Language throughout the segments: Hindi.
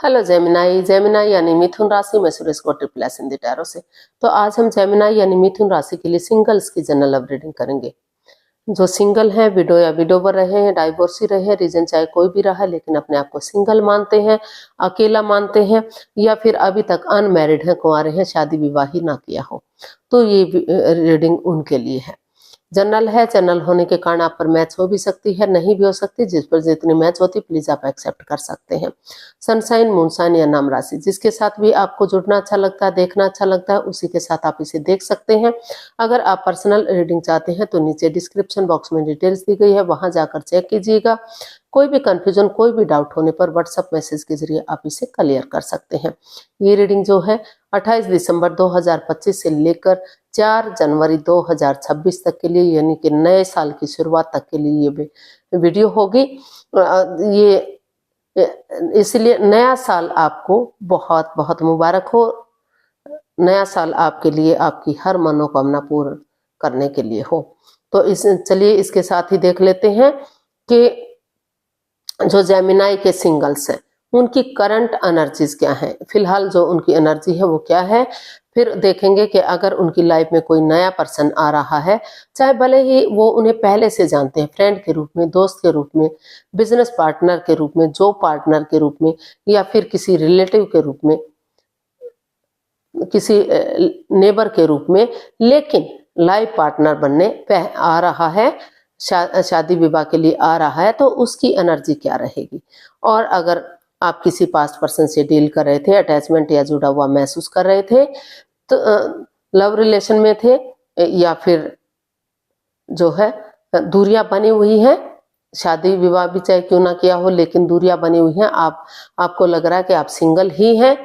Hello Gemini. जेमिनाई यानी मिथुन राशि में सुरेश को ट्रिपल एस हिंदी टैरो से। तो आज हम जेमिनाई यानी मिथुन राशि के लिए सिंगल्स की जनरल लव रीडिंग करेंगे। जो सिंगल हैं, विडो या विडोवर रहे हैं, डाइवोर्सी रहे हैं, रीजन चाहे कोई भी रहा, लेकिन अपने आप को सिंगल मानते हैं, अकेला मानते हैं, या फिर अभी तक अनमैरिड हैं, कुंवारे हैं, शादी विवाह ही ना किया हो, तो ये रीडिंग उनके लिए है। जनरल है, जनरल होने के कारण आप पर मैच हो भी सकती है, नहीं भी हो सकती। जिस पर जितनी मैच होती प्लीज आप एक्सेप्ट कर सकते हैं। सनसाइन, मूनसाइन या नाम राशि, जिसके साथ भी आपको जुड़ना अच्छा लगता है, देखना अच्छा लगता है, उसी के साथ आप इसे देख सकते हैं। अगर आप पर्सनल रीडिंग चाहते हैं तो नीचे डिस्क्रिप्शन बॉक्स में डिटेल्स दी गई है, वहां जाकर चेक कीजिएगा। कोई भी कंफ्यूजन, कोई भी डाउट होने पर व्हाट्सएप मैसेज के जरिए आप इसे क्लियर कर सकते हैं। ये रीडिंग जो है 28 दिसंबर 2025 से लेकर 4 जनवरी 2026 तक के लिए, यानी कि नए साल की शुरुआत तक के लिए ये वीडियो होगी। ये इसलिए नया साल आपको बहुत बहुत मुबारक हो। नया साल आपके लिए आपकी हर मनोकामना पूर्ण करने के लिए हो। तो चलिए इसके साथ ही देख लेते हैं कि जो जेमिनाई के सिंगल्स हैं उनकी करंट एनर्जीज क्या है, फिलहाल जो उनकी एनर्जी है वो क्या है। फिर देखेंगे कि अगर उनकी लाइफ में कोई नया पर्सन आ रहा है, चाहे भले ही वो उन्हें पहले से जानते हैं, फ्रेंड के रूप में, दोस्त के रूप में, बिजनेस पार्टनर के रूप में, जॉब पार्टनर के रूप में, या फिर किसी रिलेटिव के रूप में, किसी नेबर के रूप में, लेकिन लाइफ पार्टनर बनने आ रहा है, शादी विवाह के लिए आ रहा है, तो उसकी एनर्जी क्या रहेगी। और अगर आप किसी पास्ट पर्सन से डील कर रहे थे, अटैचमेंट या जुड़ा हुआ महसूस कर रहे थे, तो लव रिलेशन में थे, या फिर जो है दूरियां बनी हुई हैं, शादी विवाह भी चाहे क्यों ना किया हो, लेकिन दूरियां बनी हुई हैं, आपको लग रहा है कि आप सिंगल ही हैं,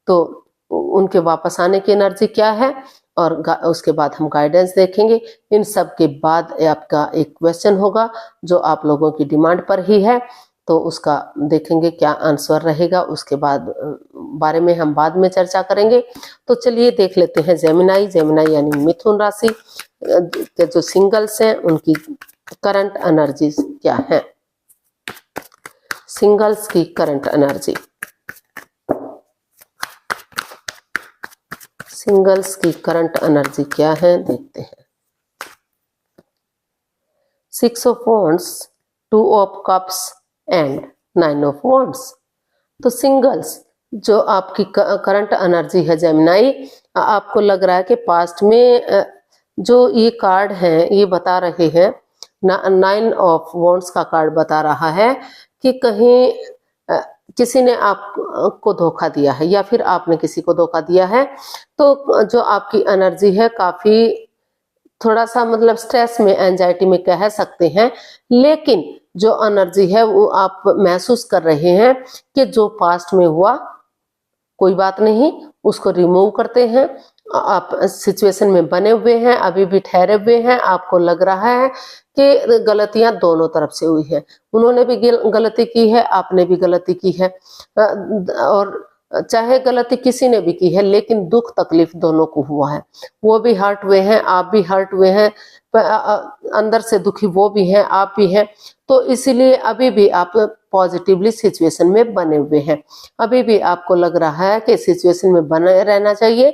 तो उनके वापस आने की एनर्जी क्या है। और उसके बाद हम गाइडेंस देखेंगे। इन सब के बाद आपका एक क्वेश्चन होगा जो आप लोगों की डिमांड पर ही है, तो उसका देखेंगे क्या आंसर रहेगा, उसके बाद बारे में हम बाद में चर्चा करेंगे। तो चलिए देख लेते हैं जेमिनाई। जेमिनाई यानी मिथुन राशि के जो सिंगल्स हैं उनकी करंट एनर्जीज क्या है। सिंगल्स की करंट एनर्जी, सिंगल्स की करंट एनर्जी क्या है देखते हैं। 6 of wands, 2 of cups and 9 of wands. तो सिंगल्स जो आपकी करंट एनर्जी है जेमिनाई, आपको लग रहा है कि पास्ट में जो ये कार्ड हैं ये बता रहे हैं, 9 ऑफ वॉन्ड्स का कार्ड बता रहा है कि कहीं किसी ने आपको धोखा दिया है, या फिर आपने किसी को धोखा दिया है। तो जो आपकी एनर्जी है काफी थोड़ा सा मतलब स्ट्रेस में, एंजाइटी में कह सकते हैं, लेकिन जो एनर्जी है वो आप महसूस कर रहे हैं कि जो पास्ट में हुआ कोई बात नहीं, उसको रिमूव करते हैं। आप सिचुएशन में बने हुए हैं, अभी भी ठहरे हुए हैं। आपको लग रहा है कि गलतियां दोनों तरफ से हुई है, उन्होंने भी गलती की है, आपने भी गलती की है, और चाहे गलती किसी ने भी की है, लेकिन दुख तकलीफ दोनों को हुआ है। वो भी हर्ट हुए हैं, आप भी हर्ट हुए हैं, अंदर से दुखी वो भी हैं, आप भी हैं। तो इसीलिए अभी भी आप पॉजिटिवली सिचुएशन में बने हुए हैं। अभी भी आपको लग रहा है कि सिचुएशन में बने रहना चाहिए।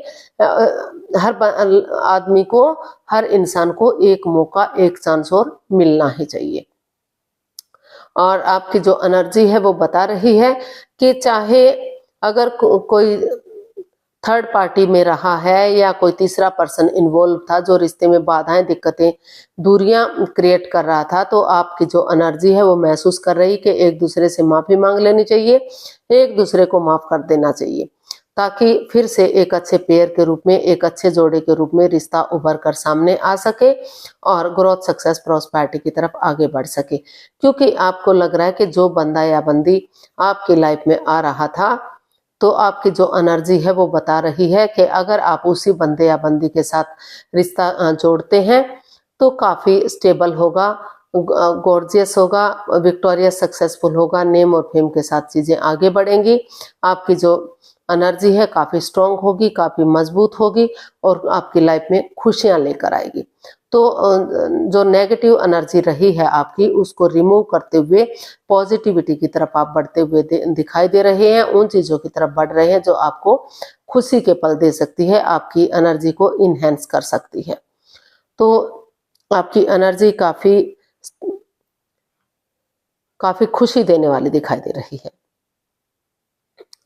हर आदमी को, हर इंसान को एक मौका, एक चांस और मिलना ही चाहिए। और आपकी जो एनर्जी है वो बता रही है कि चाहे अगर कोई थर्ड पार्टी में रहा है, या कोई तीसरा पर्सन इन्वॉल्व था जो रिश्ते में बाधाएं, दिक्कतें, दूरियां क्रिएट कर रहा था, तो आपकी जो एनर्जी है वो महसूस कर रही कि एक दूसरे से माफी मांग लेनी चाहिए, एक दूसरे को माफ कर देना चाहिए, ताकि फिर से एक अच्छे पेयर के रूप में, एक अच्छे जोड़े के रूप में रिश्ता उभर कर सामने आ सके और ग्रोथ, सक्सेस, प्रॉस्पेरिटी की तरफ आगे बढ़ सके। क्योंकि आपको लग रहा है कि जो बंदा या बंदी आपकी लाइफ में आ रहा था, तो आपकी जो एनर्जी है वो बता रही है कि अगर आप उसी बंदे या बंदी के साथ रिश्ता जोड़ते हैं तो काफी स्टेबल होगा, गॉर्जियस होगा, विक्टोरियस, सक्सेसफुल होगा, नेम और फेम के साथ चीजें आगे बढ़ेंगी। आपकी जो एनर्जी है काफी स्ट्रांग होगी, काफी मजबूत होगी, और आपकी लाइफ में खुशियां लेकर आएगी। तो जो नेगेटिव एनर्जी रही है आपकी उसको रिमूव करते हुए पॉजिटिविटी की तरफ आप बढ़ते हुए दिखाई दे रहे हैं, उन चीज़ों की तरफ बढ़ रहे हैं जो आपको खुशी के पल दे सकती है, आपकी एनर्जी को इन्हेंस कर सकती है। तो आपकी एनर्जी काफ़ी खुशी देने वाली दिखाई दे रही है।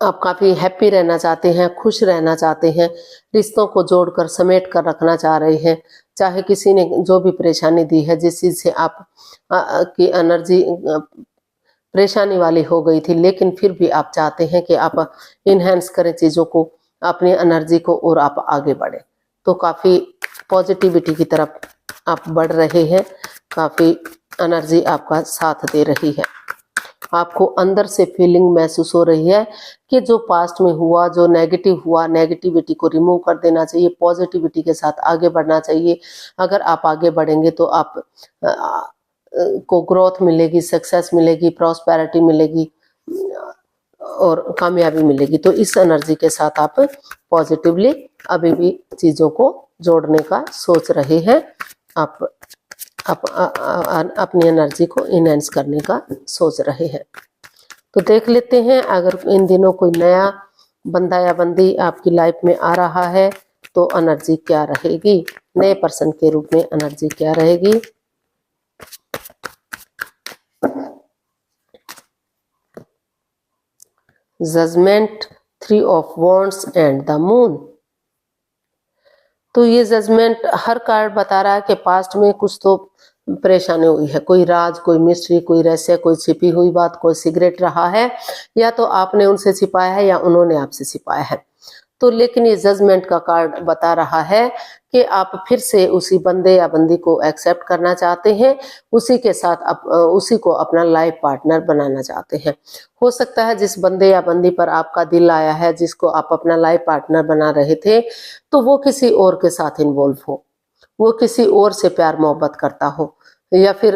आप काफ़ी हैप्पी रहना चाहते हैं, खुश रहना चाहते हैं, रिश्तों को जोड़कर समेट कर रखना चाह रहे हैं। चाहे किसी ने जो भी परेशानी दी है, जिस चीज़ से आप की एनर्जी परेशानी वाली हो गई थी, लेकिन फिर भी आप चाहते हैं कि आप इन्हेंस करें चीज़ों को, अपनी एनर्जी को, और आप आगे बढ़ें। तो काफ़ी पॉजिटिविटी की तरफ आप बढ़ रहे हैं, काफ़ी एनर्जी आपका साथ दे रही है। आपको अंदर से फीलिंग महसूस हो रही है कि जो पास्ट में हुआ, जो नेगेटिव हुआ, नेगेटिविटी को रिमूव कर देना चाहिए, पॉजिटिविटी के साथ आगे बढ़ना चाहिए। अगर आप आगे बढ़ेंगे तो आप को ग्रोथ मिलेगी, सक्सेस मिलेगी, प्रॉस्पेरिटी मिलेगी और कामयाबी मिलेगी। तो इस एनर्जी के साथ आप पॉजिटिवली अभी भी चीज़ों को जोड़ने का सोच रहे हैं, आप अपनी एनर्जी को इनहेंस करने का सोच रहे हैं। तो देख लेते हैं अगर इन दिनों कोई नया बंदा या बंदी आपकी लाइफ में आ रहा है तो एनर्जी क्या रहेगी, नए पर्सन के रूप में एनर्जी क्या रहेगी। Judgement, 3 of wands and the moon. तो ये जजमेंट हर कार्ड बता रहा है कि पास्ट में कुछ तो परेशानी हुई है, कोई राज, कोई मिस्ट्री, कोई रहस्य, कोई छिपी हुई बात, कोई सिगरेट रहा है, या तो आपने उनसे छिपाया है या उन्होंने आपसे छिपाया है। तो लेकिन ये जजमेंट का कार्ड बता रहा है कि आप फिर से उसी बंदे या बंदी को एक्सेप्ट करना चाहते हैं, उसी के साथ उसी को अपना लाइफ पार्टनर बनाना चाहते हैं। हो सकता है जिस बंदे या बंदी पर आपका दिल आया है, जिसको आप अपना लाइफ पार्टनर बना रहे थे, तो वो किसी और के साथ इन्वॉल्व हो, वो किसी और से प्यार मोहब्बत करता हो, या फिर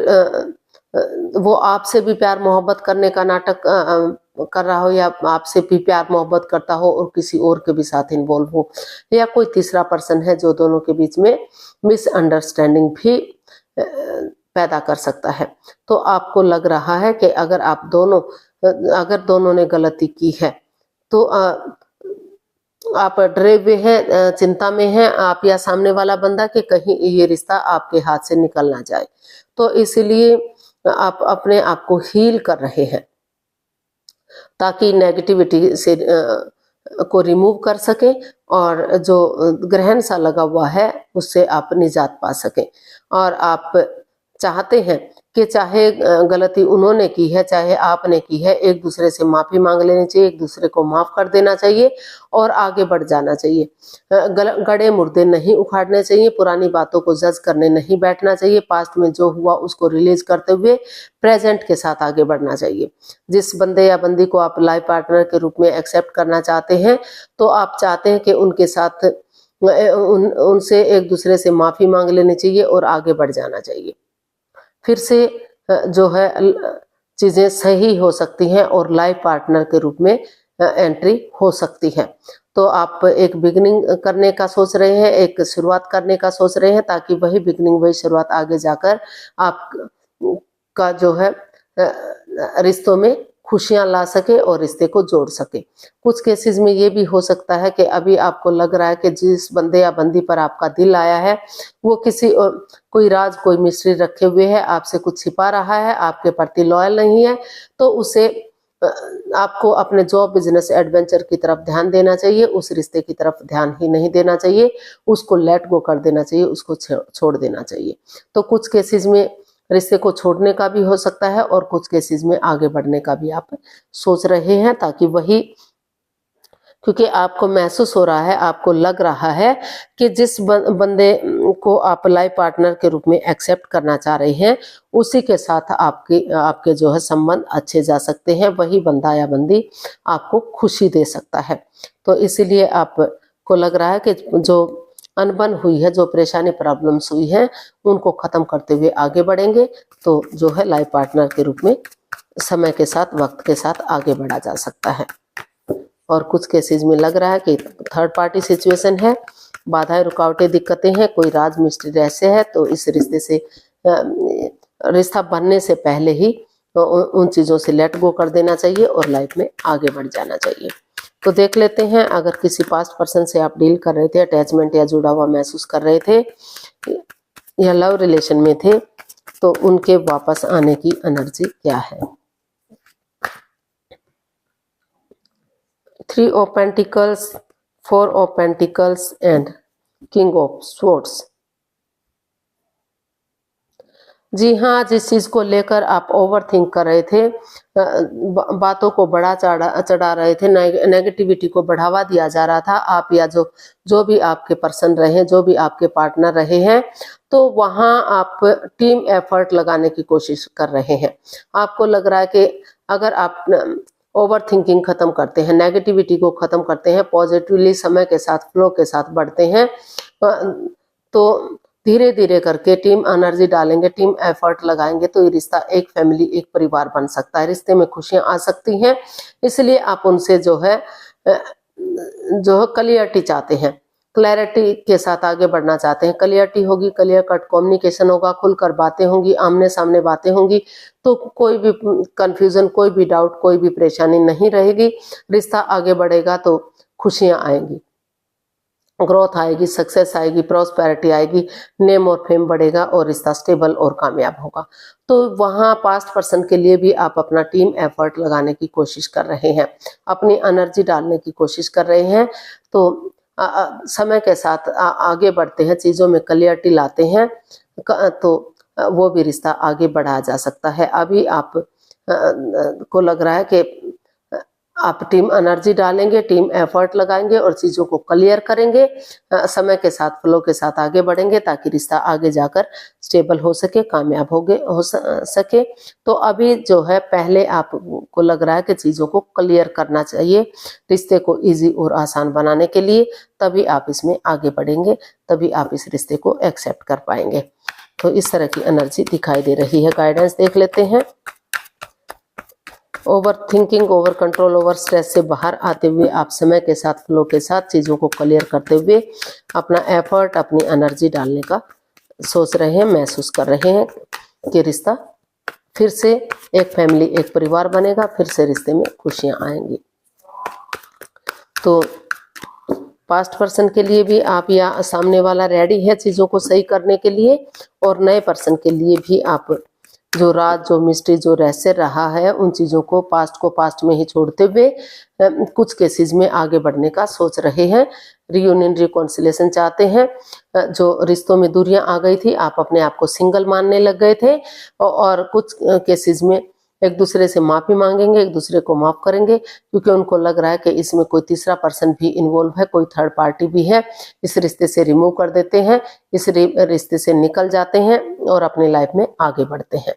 वो आपसे भी प्यार मोहब्बत करने का नाटक कर रहा हो, या आपसे भी प्यार मोहब्बत करता हो और किसी और के भी साथ इन्वॉल्व हो, या कोई तीसरा पर्सन है जो दोनों के बीच में मिसअंडरस्टैंडिंग भी पैदा कर सकता है। तो आपको लग रहा है कि अगर दोनों ने गलती की है तो आप डरे हुए हैं, चिंता में हैं आप या सामने वाला बंदा कि कहीं ये रिश्ता आपके हाथ से निकल ना जाए। तो इसीलिए आप अपने आप को हील कर रहे हैं ताकि नेगेटिविटी से को रिमूव कर सकें और जो ग्रहण सा लगा हुआ है उससे आप निजात पा सकें। और आप चाहते हैं कि चाहे गलती उन्होंने की है चाहे आपने की है, एक दूसरे से माफ़ी मांग लेनी चाहिए, एक दूसरे को माफ़ कर देना चाहिए और आगे बढ़ जाना चाहिए। गड़े मुर्दे नहीं उखाड़ने चाहिए, पुरानी बातों को जज करने नहीं बैठना चाहिए। पास्ट में जो हुआ उसको रिलीज करते हुए प्रेजेंट के साथ आगे बढ़ना चाहिए। जिस बंदे या बंदी को आप लाइफ पार्टनर के रूप में एक्सेप्ट करना चाहते हैं तो आप चाहते हैं कि उनके साथ उनसे एक दूसरे से माफ़ी मांग लेनी चाहिए और आगे बढ़ जाना चाहिए। फिर से जो है चीज़ें सही हो सकती हैं और लाइफ पार्टनर के रूप में एंट्री हो सकती है। तो आप एक बिगनिंग करने का सोच रहे हैं, एक शुरुआत करने का सोच रहे हैं ताकि वही बिगनिंग वही शुरुआत आगे जाकर आप का जो है रिश्तों में खुशियां ला सके और रिश्ते को जोड़ सके। कुछ केसेस में ये भी हो सकता है कि अभी आपको लग रहा है कि जिस बंदे या बंदी पर आपका दिल आया है वो किसी कोई राज कोई मिस्ट्री रखे हुए है, आपसे कुछ छिपा रहा है, आपके प्रति लॉयल नहीं है, तो उसे आपको अपने जॉब बिजनेस एडवेंचर की तरफ ध्यान देना चाहिए, उस रिश्ते की तरफ ध्यान ही नहीं देना चाहिए, उसको लेट गो कर देना चाहिए, उसको छोड़ देना चाहिए। तो कुछ केसेस में रिश्ते को छोड़ने का भी हो सकता है और कुछ केसेस में आगे बढ़ने का भी आप सोच रहे हैं ताकि वही, क्योंकि आपको महसूस हो रहा है, आपको लग रहा है कि जिस बंदे को आप लाइफ पार्टनर के रूप में एक्सेप्ट करना चाह रहे हैं उसी के साथ आपके जो है संबंध अच्छे जा सकते हैं, वही बंदा या बंदी आपको खुशी दे सकता है। तो इसीलिए आपको लग रहा है कि जो अनबन हुई है, जो परेशानी प्रॉब्लम्स हुई है उनको ख़त्म करते हुए आगे बढ़ेंगे। तो जो है लाइफ पार्टनर के रूप में समय के साथ वक्त के साथ आगे बढ़ा जा सकता है। और कुछ केसेस में लग रहा है कि थर्ड पार्टी सिचुएशन है, बाधाएं रुकावटें दिक्कतें हैं, कोई राज मिस्ट्री रहस्य है, तो इस रिश्ते से रिश्ता बनने से पहले ही उन चीज़ों से लेट गो कर देना चाहिए और लाइफ में आगे बढ़ जाना चाहिए। तो देख लेते हैं, अगर किसी पास्ट पर्सन से आप डील कर रहे थे, अटैचमेंट या जुड़ा हुआ महसूस कर रहे थे या लव रिलेशन में थे, तो उनके वापस आने की एनर्जी क्या है। 3 of pentacles, 4 of pentacles and king of swords. जी हाँ, जिस चीज को लेकर आप ओवर थिंक कर रहे थे, बातों को बढ़ा चढ़ा रहे थे, नेगेटिविटी को बढ़ावा दिया जा रहा था, आप या जो भी आपके पर्सन रहे, जो भी आपके पार्टनर रहे हैं, तो वहां आप टीम एफर्ट लगाने की कोशिश कर रहे हैं। आपको लग रहा है कि अगर आप ओवर थिंकिंग खत्म करते हैं, नेगेटिविटी को खत्म करते हैं, पॉजिटिवली समय के साथ फ्लो के साथ बढ़ते हैं, तो धीरे धीरे करके टीम एनर्जी डालेंगे, टीम एफर्ट लगाएंगे, तो ये रिश्ता एक फैमिली, एक परिवार बन सकता है। रिश्ते में खुशियां आ सकती हैं। इसलिए आप उनसे जो है क्लियरिटी चाहते हैं, क्लैरिटी के साथ आगे बढ़ना चाहते हैं। क्लियरिटी होगी, क्लियर कट कम्युनिकेशन होगा, खुलकर बातें होंगी, आमने सामने बातें होंगी, तो कोई भी कंफ्यूजन, कोई भी डाउट, कोई भी परेशानी नहीं रहेगी। रिश्ता आगे बढ़ेगा तो खुशियां आएंगी, ग्रोथ आएगी, सक्सेस आएगी, प्रॉस्पेरिटी आएगी, नेम और फेम बढ़ेगा और रिश्ता स्टेबल और कामयाब होगा। तो वहाँ पास्ट पर्सन के लिए भी आप अपना टीम एफर्ट लगाने की कोशिश कर रहे हैं, अपनी एनर्जी डालने की कोशिश कर रहे हैं। तो समय के साथ आगे बढ़ते हैं, चीज़ों में क्लियरिटी लाते हैं, तो वो भी रिश्ता आगे बढ़ाया जा सकता है। अभी आप को लग रहा है कि आप टीम एनर्जी डालेंगे, टीम एफर्ट लगाएंगे और चीज़ों को क्लियर करेंगे, समय के साथ फ्लो के साथ आगे बढ़ेंगे, ताकि रिश्ता आगे जाकर स्टेबल हो सके, कामयाब हो सके। तो अभी जो है, पहले आपको लग रहा है कि चीज़ों को क्लियर करना चाहिए, रिश्ते को ईजी और आसान बनाने के लिए, तभी आप इसमें आगे बढ़ेंगे, तभी आप इस रिश्ते को एक्सेप्ट कर पाएंगे। तो इस तरह की एनर्जी दिखाई दे रही है। गाइडेंस देख लेते हैं। Over thinking, over control, over stress से बाहर आते हुए आप समय के साथ फ्लो के साथ चीज़ों को क्लियर करते हुए अपना एफर्ट, अपनी एनर्जी डालने का सोच रहे हैं, महसूस कर रहे हैं कि रिश्ता फिर से एक फैमिली, एक परिवार बनेगा, फिर से रिश्ते में खुशियां आएंगी। तो पास्ट पर्सन के लिए भी आप या सामने वाला रेडी है चीज़ों को सही करने के लिए, और नए पर्सन के लिए भी आप जो राज, जो मिस्ट्री, जो रहस्य रहा है, उन चीज़ों को पास्ट में ही छोड़ते हुए कुछ केसेस में आगे बढ़ने का सोच रहे हैं। रियूनियन, रिकॉन्सिलेशन चाहते हैं। जो रिश्तों में दूरियां आ गई थी, आप अपने आप को सिंगल मानने लग गए थे, और कुछ केसेस में एक दूसरे से माफ़ी मांगेंगे, एक दूसरे को माफ़ करेंगे, क्योंकि उनको लग रहा है कि इसमें कोई तीसरा पर्सन भी इन्वॉल्व है, कोई थर्ड पार्टी भी है। इस रिश्ते से रिमूव कर देते हैं, इस रिश्ते से निकल जाते हैं और अपनी लाइफ में आगे बढ़ते हैं।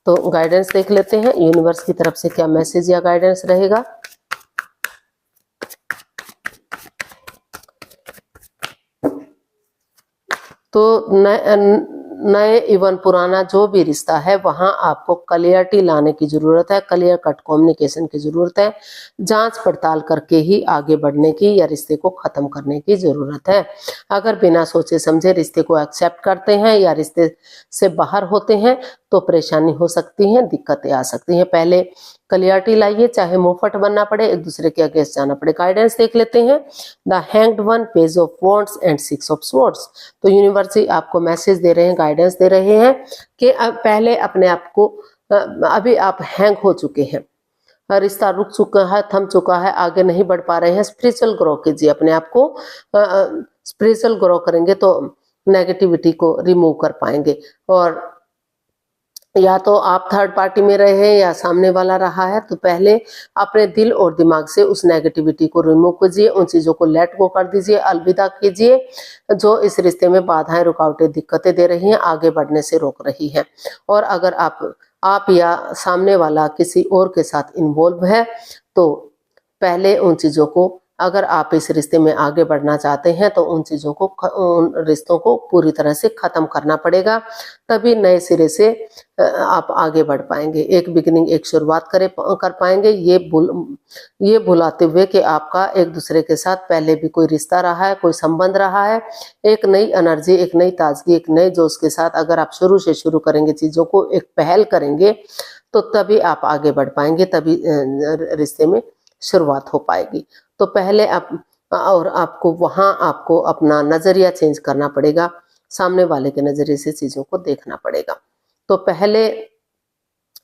तो गाइडेंस देख लेते हैं, यूनिवर्स की तरफ से क्या मैसेज या गाइडेंस रहेगा। तो नए इवन पुराना जो भी रिश्ता है, वहां आपको क्लियरिटी लाने की जरूरत है, क्लियर कट कम्युनिकेशन की जरूरत है, जांच पड़ताल करके ही आगे बढ़ने की या रिश्ते को खत्म करने की जरूरत है। अगर बिना सोचे समझे रिश्ते को एक्सेप्ट करते हैं या रिश्ते से बाहर होते हैं, तो परेशानी हो सकती है, दिक्कतें आ सकती हैं। पहले क्लियरिटी लाइए, चाहे मुंहफट बनना पड़े, एक दूसरे के अगेंस्ट जाना पड़े। गाइडेंस देख लेते हैं। The hanged one, page of wands and 6 of swords. तो यूनिवर्स आपको मैसेज दे रहे हैं, गाइडेंस दे रहे हैं कि पहले अपने आप को, अभी आप हैंग हो चुके हैं, रिश्ता रुक चुका है, थम चुका है, आगे नहीं बढ़ पा रहे हैं। स्पिरिचुअल ग्रो कीजिए अपने आप को। स्पिरिचुअल ग्रो करेंगे तो नेगेटिविटी को रिमूव कर पाएंगे। और या तो आप थर्ड पार्टी में रहे हैं या सामने वाला रहा है, तो पहले अपने दिल और दिमाग से उस नेगेटिविटी को रिमूव कीजिए, उन चीज़ों को लेट गो कर दीजिए, अलविदा कीजिए जो इस रिश्ते में बाधाएं, रुकावटें, दिक्कतें दे रही हैं, आगे बढ़ने से रोक रही हैं। और अगर आप या सामने वाला किसी और के साथ इन्वॉल्व है, तो पहले उन चीज़ों को अगर आप इस रिश्ते में आगे बढ़ना चाहते हैं तो उन चीज़ों को उन रिश्तों को पूरी तरह से ख़त्म करना पड़ेगा, तभी नए सिरे से आप आगे बढ़ पाएंगे, एक बिगिनिंग, एक शुरुआत कर पाएंगे। ये भुलाते हुए कि आपका एक दूसरे के साथ पहले भी कोई रिश्ता रहा है, कोई संबंध रहा है। एक नई एनर्जी, एक नई ताजगी, एक नए जोश के साथ अगर आप शुरू से शुरू करेंगे चीज़ों को, एक पहल करेंगे, तो तभी आप आगे बढ़ पाएंगे, तभी रिश्ते में शुरुआत हो पाएगी। तो पहले आपको अपना नज़रिया चेंज करना पड़ेगा, सामने वाले के नज़रिए से चीज़ों को देखना पड़ेगा। तो पहले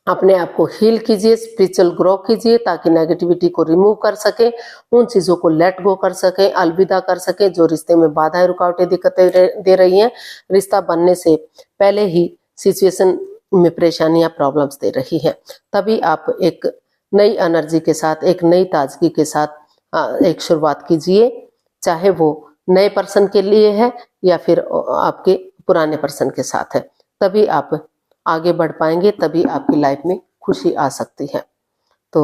अपने आप को हील कीजिए, स्पिरिचुअल ग्रो कीजिए, ताकि नेगेटिविटी को रिमूव कर सके, उन चीज़ों को लेट गो कर सके, अलविदा कर सके जो रिश्ते में बाधाएं, रुकावटें, दिक्कतें दे रही हैं, रिश्ता बनने से पहले ही सिचुएशन में परेशानियां, प्रॉब्लम्स दे रही हैं। तभी आप एक नई एनर्जी के साथ, एक नई ताजगी के साथ एक शुरुआत कीजिए, चाहे वो नए पर्सन के लिए है या फिर आपके पुराने पर्सन के साथ है। तभी आप आगे बढ़ पाएंगे, तभी आपकी लाइफ में खुशी आ सकती है। तो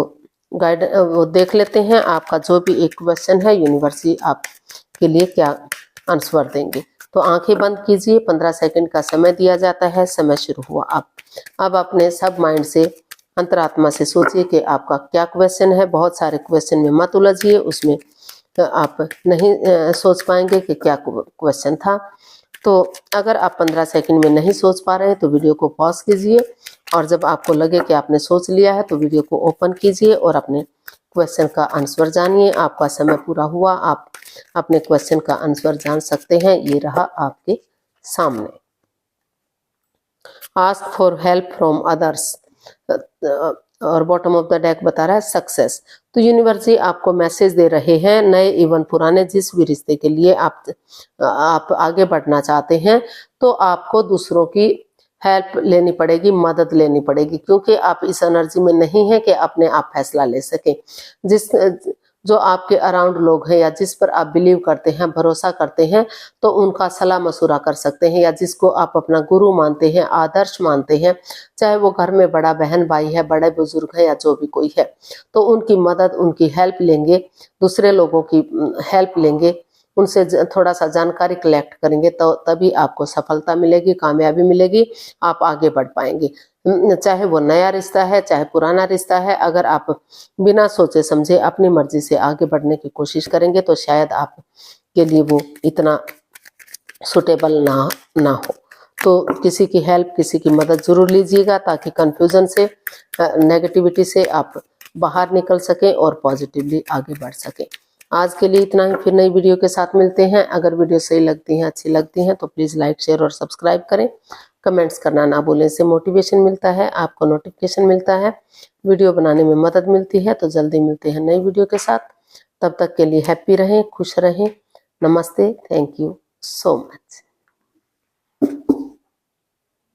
वो देख लेते हैं आपका जो भी एक क्वेश्चन है, यूनिवर्सिटी आपके लिए क्या आंसर देंगे। तो आंखें बंद कीजिए, 15 सेकंड का समय दिया जाता है। समय शुरू हुआ। अब अपने सब माइंड से, अंतरात्मा से सोचिए कि आपका क्या क्वेश्चन है। बहुत सारे क्वेश्चन में मत उलझिए, उसमें आप नहीं सोच पाएंगे कि क्या क्वेश्चन था। तो अगर आप 15 सेकंड में नहीं सोच पा रहे हैं तो वीडियो को पॉज कीजिए, और जब आपको लगे कि आपने सोच लिया है तो वीडियो को ओपन कीजिए और अपने क्वेश्चन का आंसर जानिए। आपका समय पूरा हुआ, आप अपने क्वेश्चन का आंसर जान सकते हैं। ये रहा आपके सामने। Ask for help from others, और बॉटम ऑफ द डेक बता रहा है सक्सेस। तो यूनिवर्सिटी आपको मैसेज दे रहे हैं, नए इवन पुराने जिस भी रिश्ते के लिए आप आगे बढ़ना चाहते हैं, तो आपको दूसरों की हेल्प लेनी पड़ेगी, मदद लेनी पड़ेगी, क्योंकि आप इस एनर्जी में नहीं है कि अपने आप फैसला ले सकें। जो आपके अराउंड लोग हैं या जिस पर आप बिलीव करते हैं, भरोसा करते हैं, तो उनका सलाह मशुरा कर सकते हैं, या जिसको आप अपना गुरु मानते हैं, आदर्श मानते हैं, चाहे वो घर में बड़ा बहन भाई है, बड़े बुजुर्ग है या जो भी कोई है, तो उनकी मदद, उनकी हेल्प लेंगे, दूसरे लोगों की हेल्प लेंगे, उनसे थोड़ा सा जानकारी कलेक्ट करेंगे, तो तभी आपको सफलता मिलेगी, कामयाबी मिलेगी, आप आगे बढ़ पाएंगे। चाहे वो नया रिश्ता है, चाहे पुराना रिश्ता है, अगर आप बिना सोचे समझे अपनी मर्जी से आगे बढ़ने की कोशिश करेंगे तो शायद आपके लिए वो इतना सुटेबल ना हो। तो किसी की हेल्प, किसी की मदद जरूर लीजिएगा, ताकि कंफ्यूजन से, नेगेटिविटी से आप बाहर निकल सकें और पॉजिटिवली आगे बढ़ सकें। आज के लिए इतना ही, फिर नई वीडियो के साथ मिलते हैं। अगर वीडियो सही लगती है, अच्छी लगती हैं, तो प्लीज़ लाइक, शेयर और सब्सक्राइब करें। कमेंट्स करना ना भूलें, इससे मोटिवेशन मिलता है, आपको नोटिफिकेशन मिलता है, वीडियो बनाने में मदद मिलती है। तो जल्दी मिलते हैं नई वीडियो के साथ। तब तक के लिए हैप्पी रहें, खुश रहें। नमस्ते, थैंक यू सो मच।